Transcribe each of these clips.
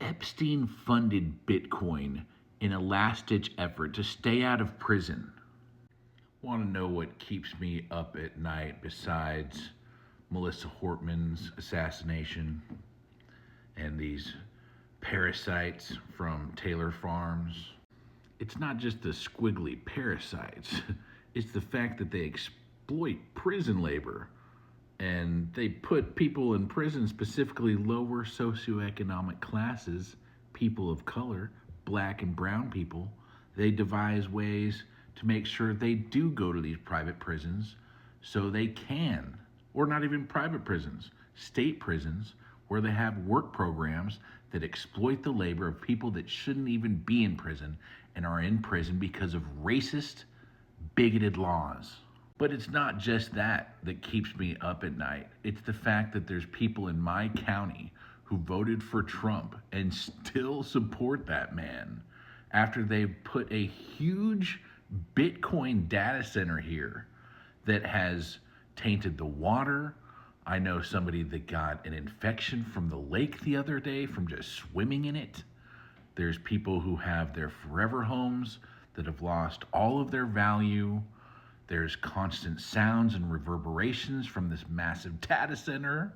Epstein funded Bitcoin in a last-ditch effort to stay out of prison. Want to know what keeps me up at night besides Melissa Hortman's assassination and these parasites from Taylor Farms? It's not just the squiggly parasites. It's the fact that they exploit prison labor and they put people in prison, specifically lower socioeconomic classes, people of color, black and brown people. They devise ways to make sure they do go to these private prisons so they can, or not even private prisons, state prisons, where they have work programs that exploit the labor of people that shouldn't even be in prison and are in prison because of racist, bigoted laws. But it's not just that keeps me up at night. It's the fact that there's people in my county who voted for Trump and still support that man after they've put a huge Bitcoin data center here that has tainted the water. I know somebody that got an infection from the lake the other day from just swimming in it. There's people who have their forever homes that have lost all of their value. There's constant sounds and reverberations from this massive data center,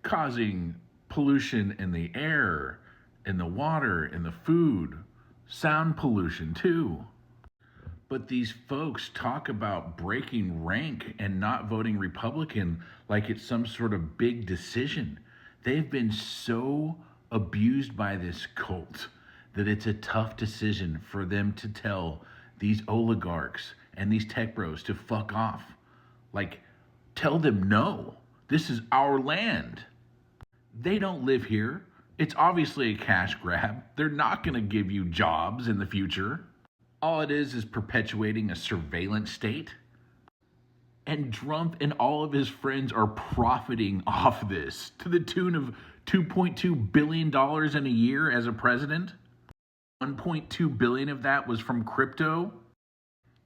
causing pollution in the air, in the water, in the food, sound pollution too. But these folks talk about breaking rank and not voting Republican like it's some sort of big decision. They've been so abused by this cult that it's a tough decision for them to tell these oligarchs and these tech bros to fuck off. Like, tell them no. This is our land. They don't live here. It's obviously a cash grab. They're not going to give you jobs in the future. All it is perpetuating a surveillance state. And Trump and all of his friends are profiting off this to the tune of $2.2 billion in a year as a president. 1.2 billion of that was from crypto.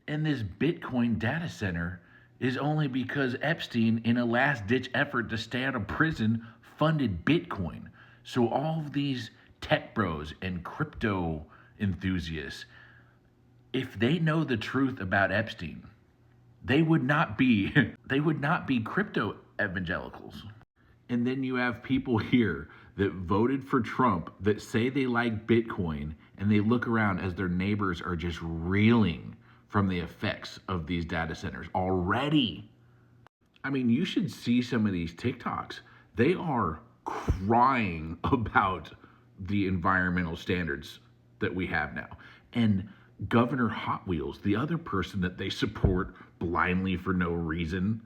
And this Bitcoin data center is only because Epstein, in a last-ditch effort to stay out of prison, funded Bitcoin. So all of these tech bros and crypto enthusiasts, if they know the truth about Epstein, they would not be crypto evangelicals. And then you have people here that voted for Trump that say they like Bitcoin, and they look around as their neighbors are just reeling from the effects of these data centers already. I mean, you should see some of these TikToks. They are crying about the environmental standards that we have now. And Governor Hot Wheels, the other person that they support blindly for no reason,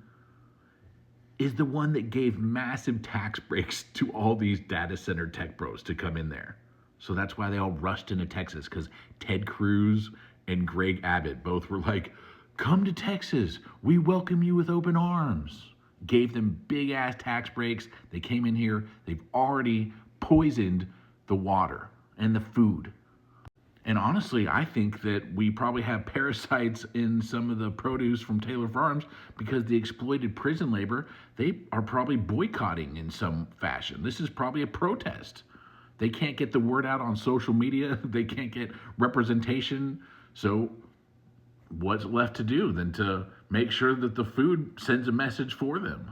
is the one that gave massive tax breaks to all these data center tech bros to come in there. So that's why they all rushed into Texas, because Ted Cruz and Greg Abbott both were like, come to Texas, we welcome you with open arms. Gave them big ass tax breaks. They came in here, they've already poisoned the water and the food. And honestly, I think that we probably have parasites in some of the produce from Taylor Farms because the exploited prison labor, they are probably boycotting in some fashion. This is probably a protest. They can't get the word out on social media. They can't get representation. So what's left to do than to make sure that the food sends a message for them?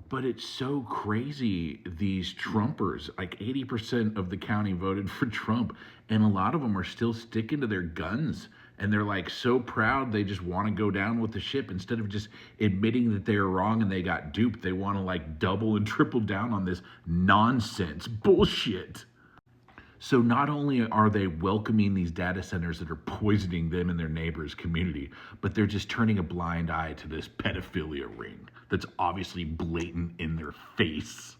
But it's so crazy, these Trumpers, like 80% of the county voted for Trump, and a lot of them are still sticking to their guns, and they're like so proud they just want to go down with the ship. Instead of just admitting that they were wrong and they got duped, they want to like double and triple down on this nonsense bullshit. So not only are they welcoming these data centers that are poisoning them and their neighbors' community, but they're just turning a blind eye to this pedophilia ring that's obviously blatant in their face.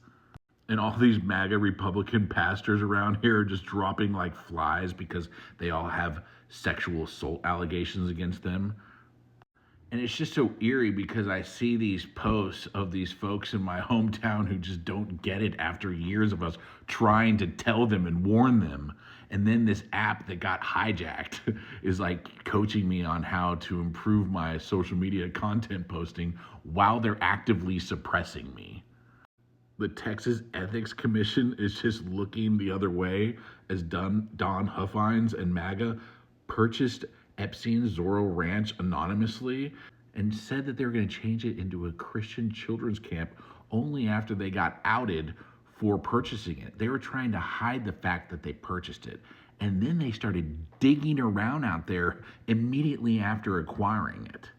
And all these MAGA Republican pastors around here are just dropping like flies because they all have sexual assault allegations against them. And it's just so eerie because I see these posts of these folks in my hometown who just don't get it after years of us trying to tell them and warn them. And then this app that got hijacked is like coaching me on how to improve my social media content posting while they're actively suppressing me. The Texas Ethics Commission is just looking the other way as Don Huffines and MAGA purchased Epstein's Zorro Ranch anonymously and said that they were going to change it into a Christian children's camp only after they got outed for purchasing it. They were trying to hide the fact that they purchased it. And then they started digging around out there immediately after acquiring it.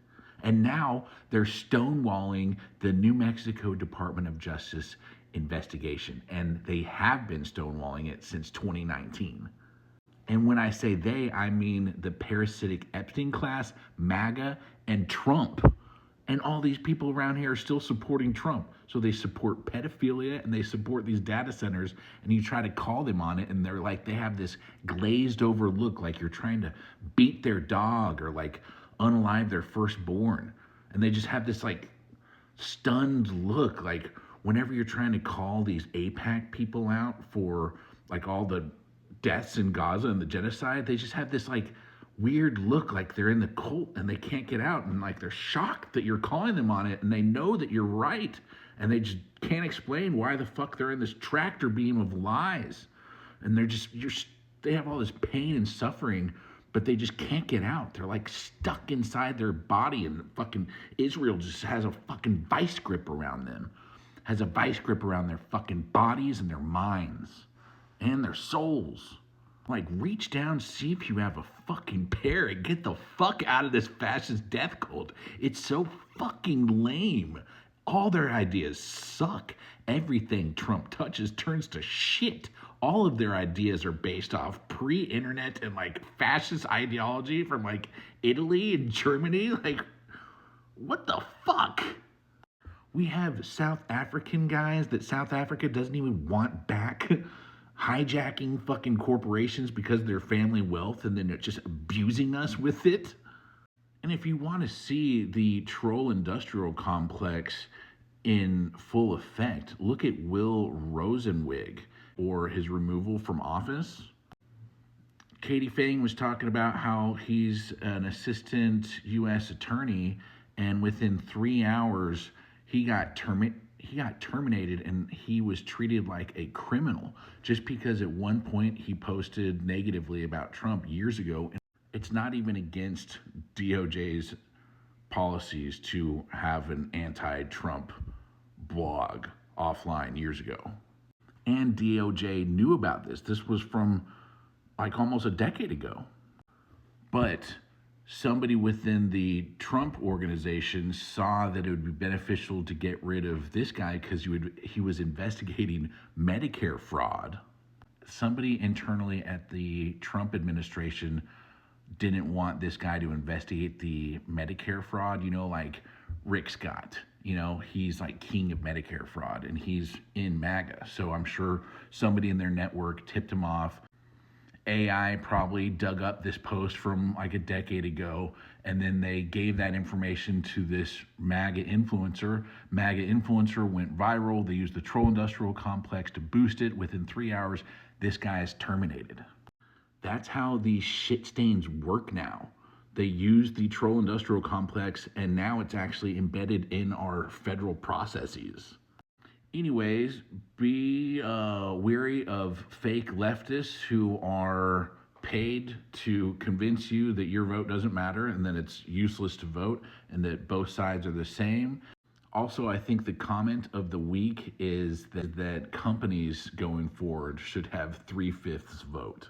And now they're stonewalling the New Mexico Department of Justice investigation. And they have been stonewalling it since 2019. And when I say they, I mean the parasitic Epstein class, MAGA, and Trump. And all these people around here are still supporting Trump. So they support pedophilia and they support these data centers. And you try to call them on it, and they're like, they have this glazed over look, like you're trying to beat their dog or like unalive their firstborn. And they just have this like stunned look, like whenever you're trying to call these AIPAC people out for like all the deaths in Gaza and the genocide, they just have this like weird look, like they're in the cult and they can't get out, and like they're shocked that you're calling them on it, and they know that you're right, and they just can't explain why the fuck they're in this tractor beam of lies. And they're just they have all this pain and suffering, but they just can't get out. They're like stuck inside their body, and fucking Israel just has a fucking vice grip around them, has a vice grip around their fucking bodies and their minds and their souls. Like, reach down, see if you have a fucking pair, and get the fuck out of this fascist death cult. It's so fucking lame. All their ideas suck. Everything Trump touches turns to shit. All of their ideas are based off pre-internet and like fascist ideology from like Italy and Germany. Like, what the fuck? We have South African guys that South Africa doesn't even want back, hijacking fucking corporations because of their family wealth, and then they're just abusing us with it. And if you want to see the troll industrial complex in full effect, look at Will Rosenwig or his removal from office. Katie Fang was talking about how he's an assistant U.S. attorney, and within 3 hours, he got terminated, and he was treated like a criminal just because at one point he posted negatively about Trump years ago. It's not even against DOJ's policies to have an anti-Trump blog offline years ago. And DOJ knew about this. This was from like almost a decade ago. But somebody within the Trump organization saw that it would be beneficial to get rid of this guy because he was investigating Medicare fraud. Somebody internally at the Trump administration didn't want this guy to investigate the Medicare fraud. You know, like Rick Scott, you know, he's like king of Medicare fraud, and he's in MAGA. So I'm sure somebody in their network tipped him off. AI probably dug up this post from like a decade ago, and then they gave that information to this MAGA influencer. MAGA influencer went viral. They used the troll industrial complex to boost it. Within 3 hours, this guy is terminated. That's how these shit stains work now. They use the troll industrial complex, and now it's actually embedded in our federal processes. Anyways, be wary of fake leftists who are paid to convince you that your vote doesn't matter and that it's useless to vote and that both sides are the same. Also, I think the comment of the week is that companies going forward should have 3/5 vote.